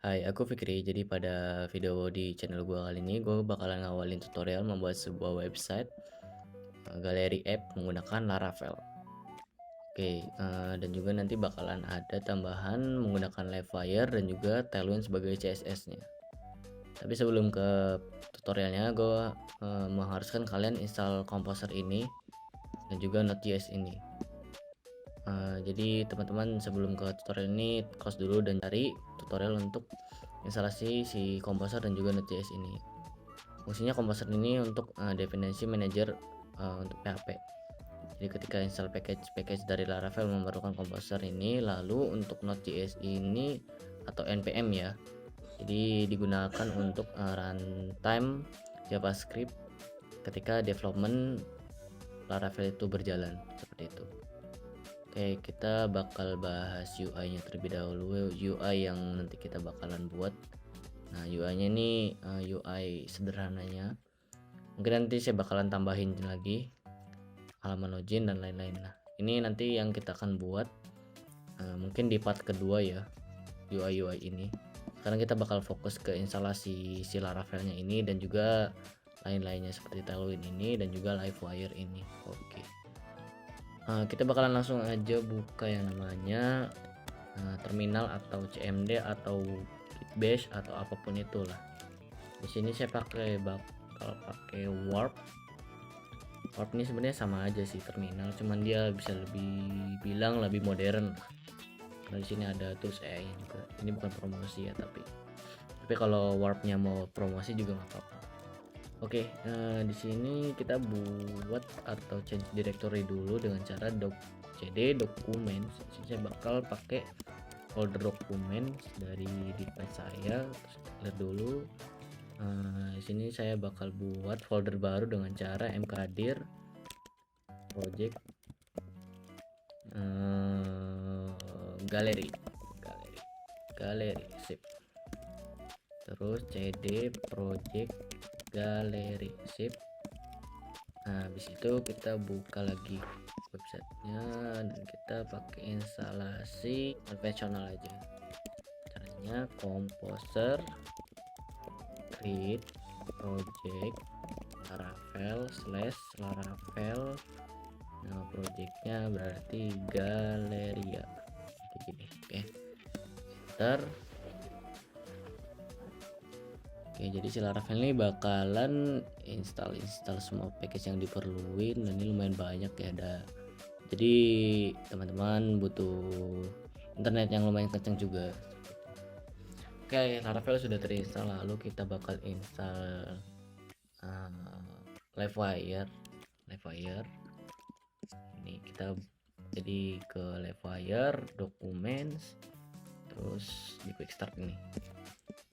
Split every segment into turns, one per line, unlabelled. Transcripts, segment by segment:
Hai, aku Fikri. Jadi pada video di channel gue kali ini, gue bakalan ngawalin tutorial membuat sebuah website galeri app menggunakan Laravel. Oke, dan juga nanti bakalan ada tambahan menggunakan Livewire dan juga Tailwind sebagai CSS-nya. Tapi sebelum ke tutorialnya, gue mengharuskan kalian install Composer ini dan juga Node.js ini. Jadi teman-teman sebelum ke tutorial ini close dulu dan cari tutorial untuk instalasi si Composer dan juga Node.js ini. Fungsinya Composer ini untuk dependency manager untuk PHP. Jadi ketika install package dari Laravel memerlukan Composer ini, lalu untuk Node.js ini atau npm ya. Jadi digunakan untuk runtime JavaScript ketika development Laravel itu berjalan seperti itu. Oke, kita bakal bahas UI-nya terlebih dahulu. UI yang nanti kita bakalan buat. Nah, UI-nya ini UI sederhananya. Mungkin nanti saya bakalan tambahin lagi halaman login dan lain-lain. Nah, ini nanti yang kita akan buat mungkin di part kedua ya, UI ini. Sekarang kita bakal fokus ke instalasi si Laravelnya ini dan juga lain-lainnya seperti Tailwind ini dan juga Livewire ini. Oke. Kita bakalan langsung aja buka yang namanya terminal atau CMD atau Bash atau apapun itulah. Di sini saya bakal pakai Warp. Warp ini sebenarnya sama aja sih terminal, cuman dia bisa lebih modern. Karena di sini ada tools AI juga. Ini bukan promosi ya, tapi kalau Warpnya mau promosi juga nggak apa-apa. Oke, di sini kita buat atau change directory dulu dengan cara cd documents. Saya bakal pakai folder documents dari device saya. Terus lihat dulu. Di sini saya bakal buat folder baru dengan cara mkdir project galeri sip. Terus cd project galeri sip. Nah, habis itu kita buka lagi websitenya dan kita pakai instalasi konvensional aja. Caranya Composer create project Laravel. Nah, projectnya berarti Galeria kayak gini. Oke, enter. Oke, jadi si Laravel ini bakalan install semua package yang diperluin dan ini lumayan banyak ya. Jadi teman-teman butuh internet yang lumayan kenceng juga. Oke, Laravel sudah terinstall, lalu kita bakal install Livewire. Ini kita jadi ke Livewire documents, terus di quick start ini.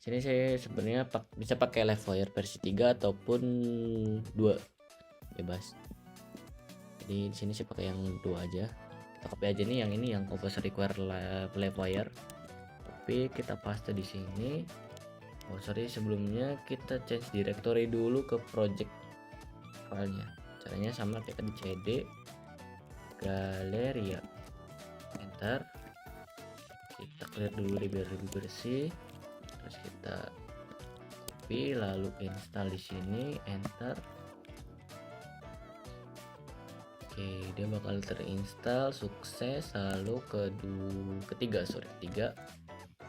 Sini saya sebenarnya bisa pakai Livewire versi 3 ataupun 2, bebas. Jadi di sini saya pakai yang 2 aja. Kita copy aja nih yang ini, yang Composer require Livewire. Copy, kita paste di sini. Oh sorry, sebelumnya kita change directory dulu ke project filenya. Caranya sama kayak tadi, cd Galeria, enter. Kita clear dulu biar lebih bersih. Terus kita copy lalu install di sini, enter. Oke, dia bakal terinstall sukses. Lalu ketiga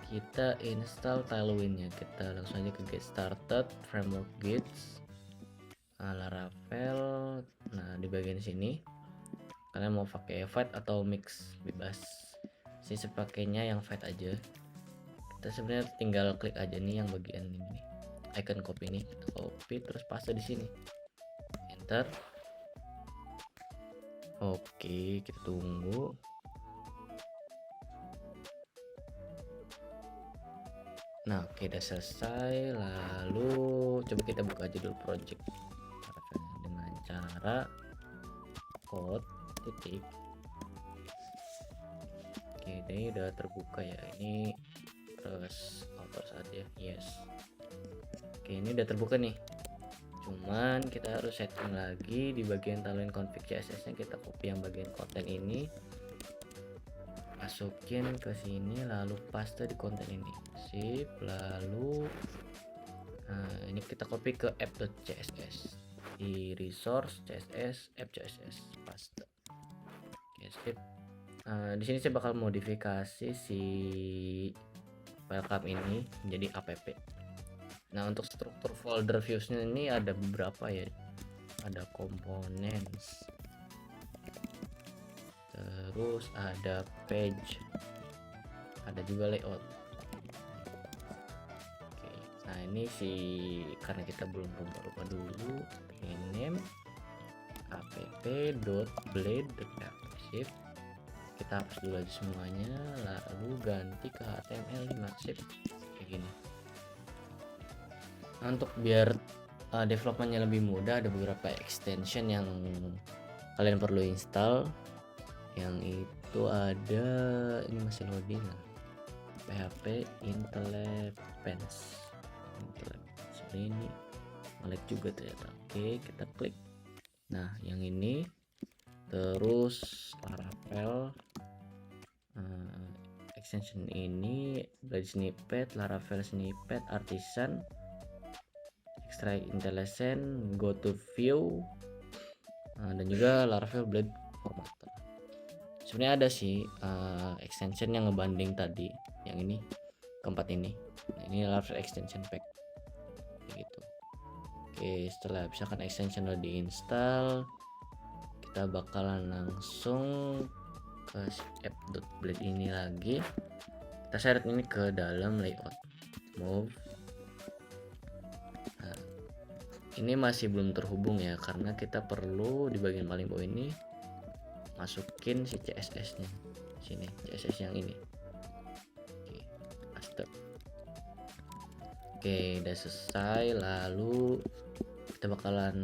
kita install Tailwind-nya. Kita langsung aja ke get started, framework gits, Laravel. Nah, di bagian sini kalian mau pakai fat atau mix, bebas. Saya pakainya yang fat aja. Kita sebenarnya tinggal klik aja nih yang bagian ini nih, icon copy ini, kita copy terus paste di sini, enter. Oke, kita tunggu. Nah, oke, udah selesai. Lalu coba kita buka aja dulu project dengan cara code titik. Oke, ini udah terbuka ya. Ini terus auto saja, yes. Oke, ini udah terbuka nih. Cuman kita harus setting lagi di bagian Tailwind config CSS nya. Kita copy yang bagian konten ini, masukin ke sini, lalu paste di konten ini, sip, lalu ini kita copy ke app.css di resource css app css paste. Oke, sip. Di sini saya bakal modifikasi si welcome ini menjadi app. Nah, untuk struktur folder views-nya ini ada beberapa ya. Ada components, terus ada page, ada juga layout. Oke, nah ini karena kita belum rubah dulu, name app.blade.php. Sip, kita hapus dulu aja semuanya, lalu ganti ke HTML5. Sip, kayak gini. Nah, untuk biar developmentnya lebih mudah, ada beberapa extension yang kalian perlu install. Yang itu ada, ini masih loading lah, PHP Intellepence. Sorry, ini ngelag juga ternyata. Oke, kita klik. Nah, yang ini terus Laravel extension ini Blade Snippet, Laravel Snippet, Artisan, Extract IntelliSense, Go to View, dan juga Laravel Blade Formatter. Sebenarnya ada sih extension yang ngebanding tadi, yang ini keempat ini. Nah, ini Laravel extension pack gitu. Oke, setelah misalkan extension udah diinstal, kita bakalan langsung ke app.blade ini lagi. Kita seret ini ke dalam layout, move. Nah, ini masih belum terhubung ya, karena kita perlu di bagian paling bawah ini masukin si CSS nya sini, CSS yang ini. Oke, paste. Oke, udah selesai. Lalu kita bakalan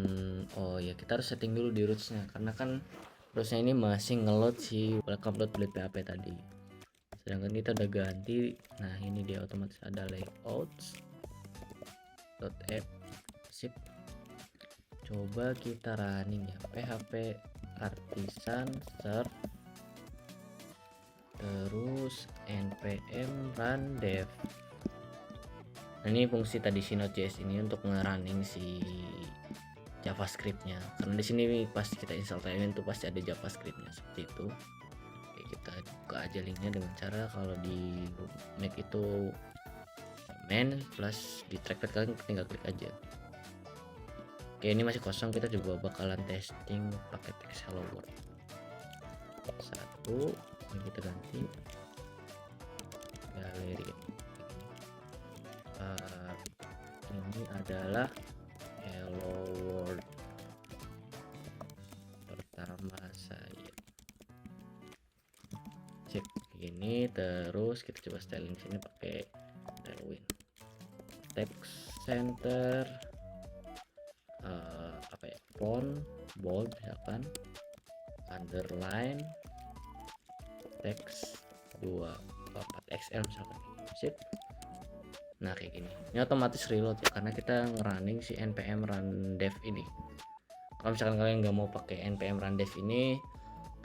kita harus setting dulu di rootsnya, karena kan rootsnya ini masih ngeload si welcome.blade.php tadi, sedangkan kita udah ganti. Nah, ini dia otomatis ada layouts .app. Sip, coba kita running ya, php artisan serve, terus npm run dev. Nah, ini fungsi tadi si Node.js ini untuk nge-running si JavaScript-nya, karena di sini pasti kita install Tailwind tuh pasti ada JavaScript-nya seperti itu. Oke, kita buka aja linknya dengan cara kalau di Mac itu main plus di trackpad kalian tinggal klik aja. Oke, ini masih kosong, kita juga bakalan testing pakai text hello world. Satu, ini kita ganti galeri. Ini adalah hello world pertama saya. Sip, ini terus kita coba styling sini pakai Tailwind. Text center, font bold misalkan, underline, text 2 4 XL misalkan. Sip. Nah, kayak gini. Ini otomatis reload ya, karena kita ngerunning si npm run dev ini. Kalau misalkan kalian nggak mau pakai npm run dev ini,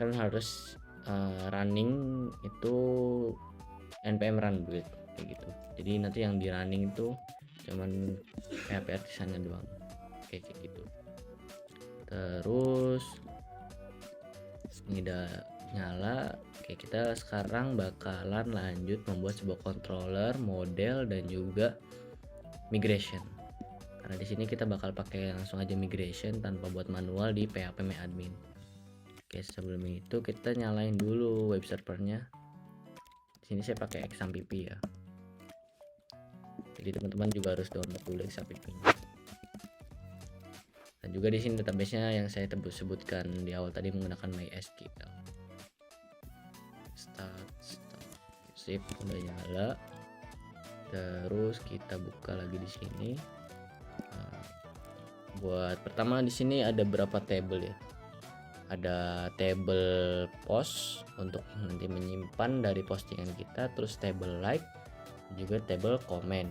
kalian harus running itu npm run build kayak gitu. Jadi nanti yang di running itu cuman PHP artisannya doang, kayak gitu. Terus ini udah nyala. Oke, kita sekarang bakalan lanjut membuat sebuah controller, model, dan juga migration. Karena di sini kita bakal pakai langsung aja migration tanpa buat manual di PHP admin. Oke, sebelum itu kita nyalain dulu web servernya. Di sini saya pakai XAMPP ya. Jadi teman-teman juga harus download dulu XAMPP-nya. Dan juga di sini database-nya yang saya sebutkan di awal tadi menggunakan MySQL. Start. Sip, udah nyala. Terus kita buka lagi di sini. Buat pertama di sini ada berapa table ya? Ada table post untuk nanti menyimpan dari postingan kita, terus table like, juga table comment.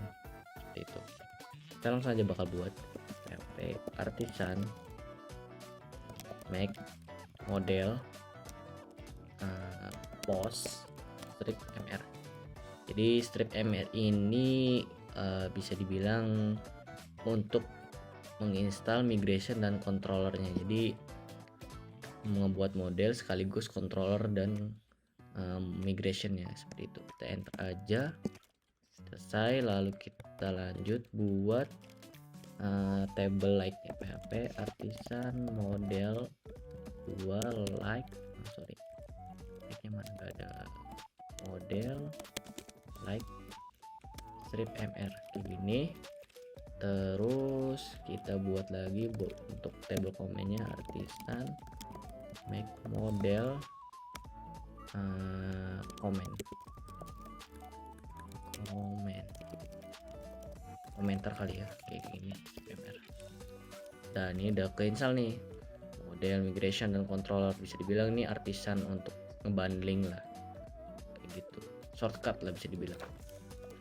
Seperti itu. Kita langsung aja bakal buat PHP artisan make model post strip mr. Jadi strip MR ini bisa dibilang untuk menginstal migration dan controllernya. Jadi membuat model sekaligus controller dan migration ya, seperti itu. Kita enter aja, selesai. Lalu kita lanjut buat table like PHP artisan model 2 like like-nya mana, nggak ada model like strip MR kayak gini. Terus kita buat lagi untuk table komennya artisan make model komentar kali ya, kayak gini MR. Dan ini udah keinstall nih model migration dan controller. Bisa dibilang ini artisan untuk ngebundling lah, kayak gitu, shortcut lah bisa dibilang.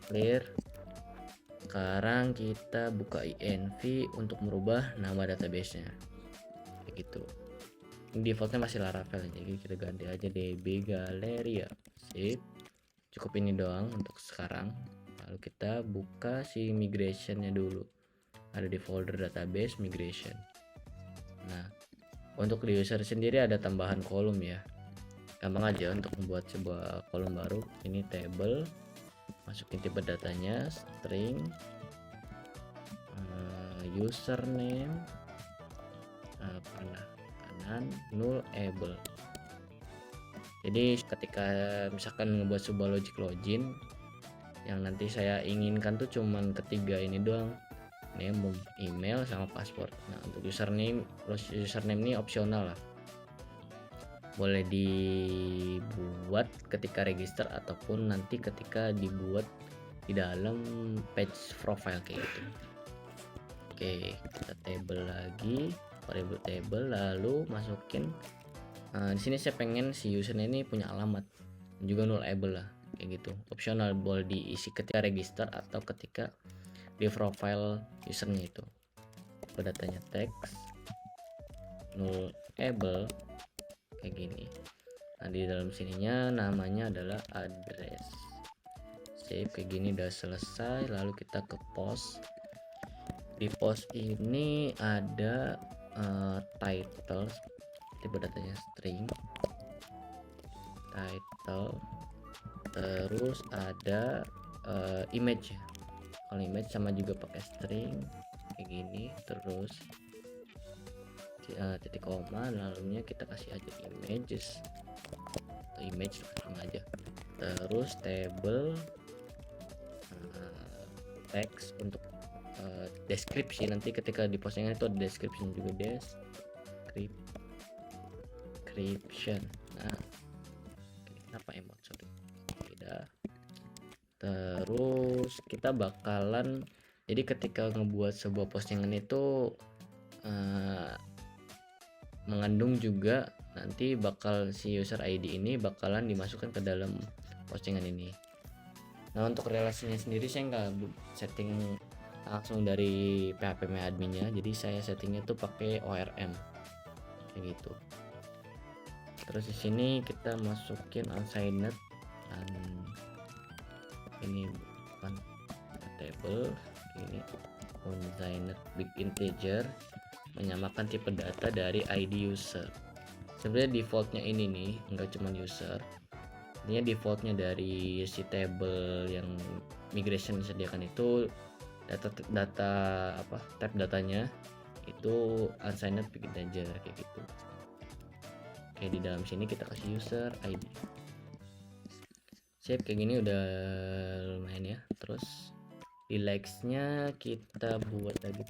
Clear. Sekarang kita buka env untuk merubah nama database nya, kayak gitu. Ini defaultnya masih Laravel, jadi kita ganti aja DB Galleria. Sip, cukup ini doang untuk sekarang. Lalu kita buka si migrationnya dulu, ada di folder database migration. Nah, untuk di user sendiri ada tambahan kolom ya, gampang aja untuk membuat sebuah kolom baru. Ini table, masukin tipe datanya string, username kanan nullable. Jadi ketika misalkan ngebuat sebuah logic login yang nanti saya inginkan tuh cuman ketiga ini doang, name, email, sama password. Nah, untuk username ini opsional lah, boleh dibuat ketika register ataupun nanti ketika dibuat di dalam page profile kayak gitu. Oke, kita table lagi, variable table, lalu masukin di sini saya pengen si usernya ini punya alamat, juga nullable lah, kayak gitu, opsional, boleh diisi ketika register atau ketika di profile usernya itu. Datanya text nullable kayak gini. Nah, di dalam sininya namanya adalah address. Save kayak gini, udah selesai. Lalu kita ke post. Di post ini ada title, tipe datanya string title, terus ada image ya. Kalau image sama juga pakai string kayak gini, terus titik koma, lalunya kita kasih aja images atau image sama aja. Terus table text untuk deskripsi, nanti ketika di postingan itu ada description juga, description. Nah, kenapa emot, sorry, beda. Terus kita bakalan, jadi ketika ngebuat sebuah postingan itu mengandung juga nanti bakal si user ID ini bakalan dimasukkan ke dalam postingan ini. Nah, untuk relasinya sendiri saya nggak setting langsung dari PHP adminnya, jadi saya settingnya tuh pakai ORM kayak gitu. Terus di sini kita masukin unsigned, dan ini bukan table, ini unsigned big integer, menyamakan tipe data dari ID user. Sebenarnya defaultnya ini nih, enggak cuma user, ini defaultnya dari si table yang migration disediakan itu, data apa, type datanya itu unsigned big integer kayak gitu. Oke, di dalam sini kita kasih user ID. Save kayak gini, udah lumayan ya. Terus di likes-nya kita buat lagi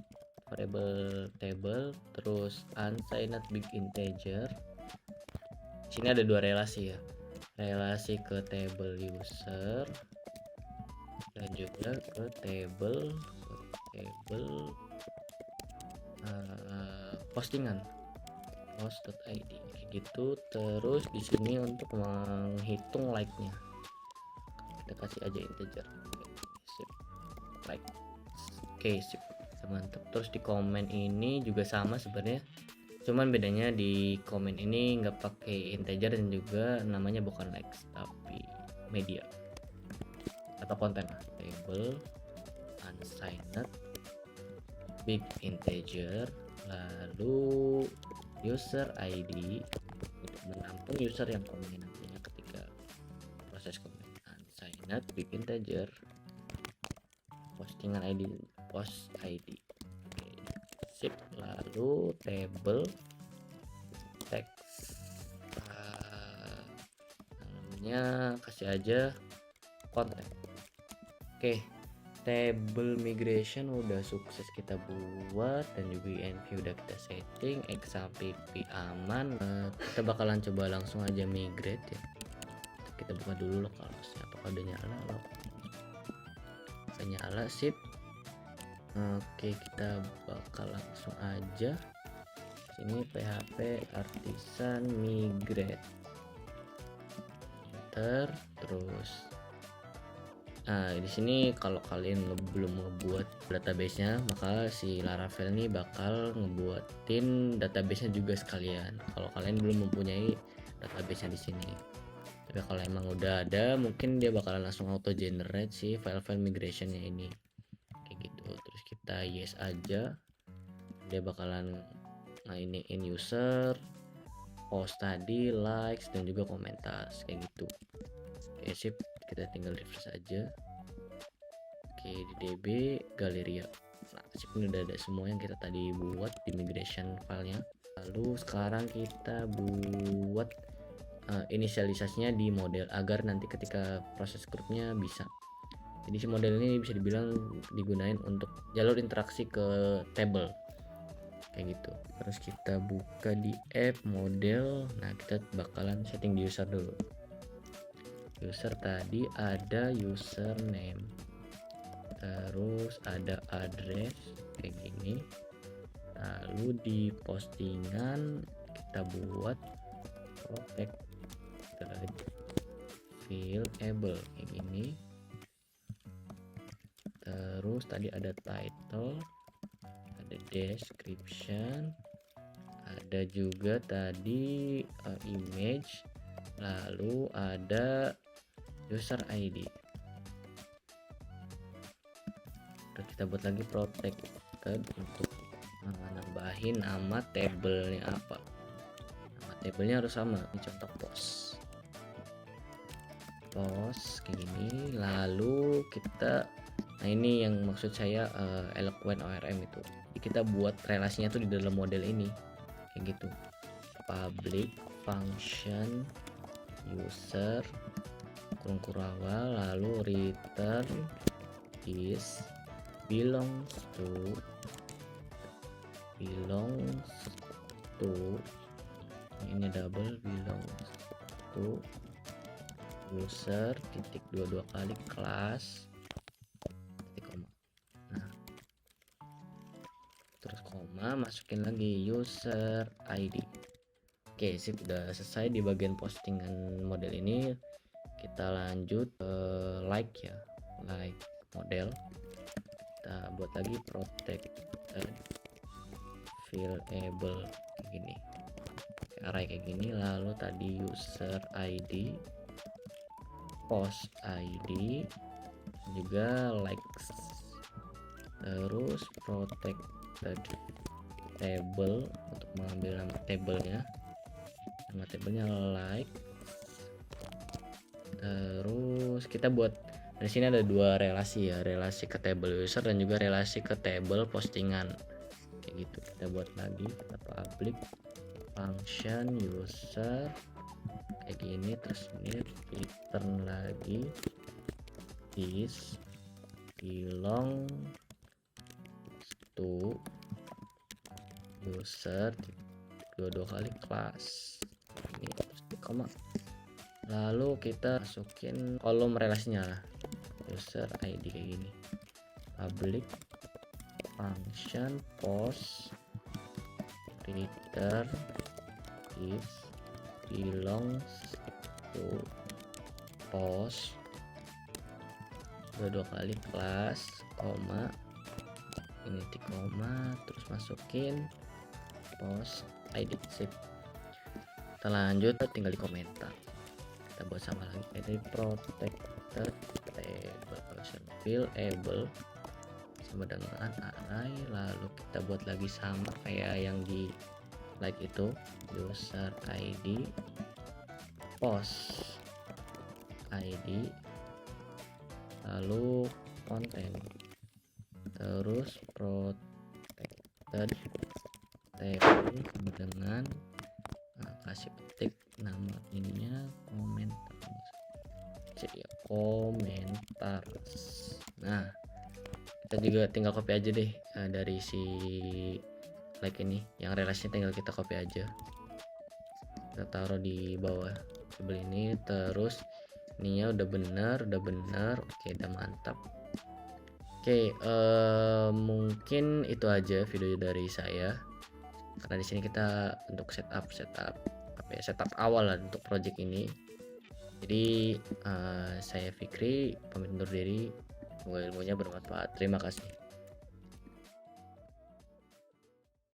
variable table, terus unsigned big integer. Sini ada dua relasi ya, relasi ke table user dan juga ke table postingan post.id kayak gitu. Terus di sini untuk menghitung like-nya kita kasih aja integer, sip, like. Oke, sip, mantap. Terus di komen ini juga sama sebenarnya, cuman bedanya di komen ini nggak pakai integer dan juga namanya bukan likes tapi media. atau konten lah. Table unsigned big integer, lalu user ID untuk menampung user yang komen nantinya ketika proses komen. Unsigned big integer postingan ID, post ID. Oke, sip. Lalu table text, namanya kasih aja konten. Oke, table migration udah sukses kita buat, dan juga env udah kita setting, XAPP aman. Kita bakalan coba langsung aja migrate ya. Kita buka dulu localhost-nya, apakah udah nyala. Udah nyala, sip. Oke, kita bakal langsung aja sini php artisan migrate, enter. Terus di sini kalau kalian belum ngebuat database-nya, maka si Laravel ini bakal ngebuatin database-nya juga sekalian kalau kalian belum mempunyai database-nya di sini. Tapi kalau emang udah ada, mungkin dia bakalan langsung auto generate si file-file migration-nya ini kayak gitu. Terus kita yes aja, dia bakalan ini in user, post tadi, likes, dan juga komentar kayak gitu. Oke, sip. Kita tinggal refresh aja. Oke, di DB Galeria. Nah, sip, ini udah ada semua yang kita tadi buat di migration filenya. Lalu sekarang kita buat inisialisasinya di model agar nanti ketika proses grupnya bisa. Jadi si model ini bisa dibilang digunain untuk jalur interaksi ke table kayak gitu. Terus kita buka di app model. Nah, kita bakalan setting di user dulu. User tadi ada username, terus ada address kayak gini. Lalu di postingan kita buat protect fileable kayak gini. Terus tadi ada title, ada description, ada juga tadi image, lalu ada user ID. Terus kita buat lagi protected untuk nambahin nama tablenya apa. Nama tablenya harus sama, ini contoh post kayak gini. Lalu kita, nah ini yang maksud saya Eloquent ORM itu. Jadi kita buat relasinya tuh di dalam model ini kayak gitu. Public function user kurung awal, lalu return is belongs to ini double belongs to user titik 22 kali kelas titik koma. Nah, terus koma, masukin lagi user ID. Oke, sip, udah selesai di bagian postingan model ini. Kita lanjut ke like ya, like model. Kita buat lagi protected fileable kayak gini, array kayak gini. Lalu tadi user ID, post ID, juga likes. Terus protected table untuk mengambil nama tablenya, like. Terus kita buat di sini ada dua relasi ya, relasi ke table user dan juga relasi ke table postingan kayak gitu. Kita buat lagi, kita public function user kayak gini. Terus ini return lagi is belong to user 22 kali kelas ini, terus di koma. Lalu kita masukin kolom relasinya lah, user ID kayak gini. Public function post return is belongs to post 22 kali kelas, koma, ini di koma, terus masukin post ID. Sip. Kita lanjut, tinggal di komentar. Kita buat sama lagi, jadi protected table fill able sama dengan array, lalu kita buat lagi sama kayak yang di like itu, user ID, post ID, lalu konten, terus protected table sama dengan kasih ketik nama ininya komentar. Nah, kita juga tinggal copy aja deh dari si like ini, yang relasinya tinggal kita copy aja, kita taruh di bawah table ini. Terus ininya udah bener, oke, udah mantap. Oke, mungkin itu aja video dari saya, karena di sini kita untuk setup awal lah untuk project ini. Jadi saya Fikri pamit undur diri, semoga ilmunya bermanfaat. Terima kasih.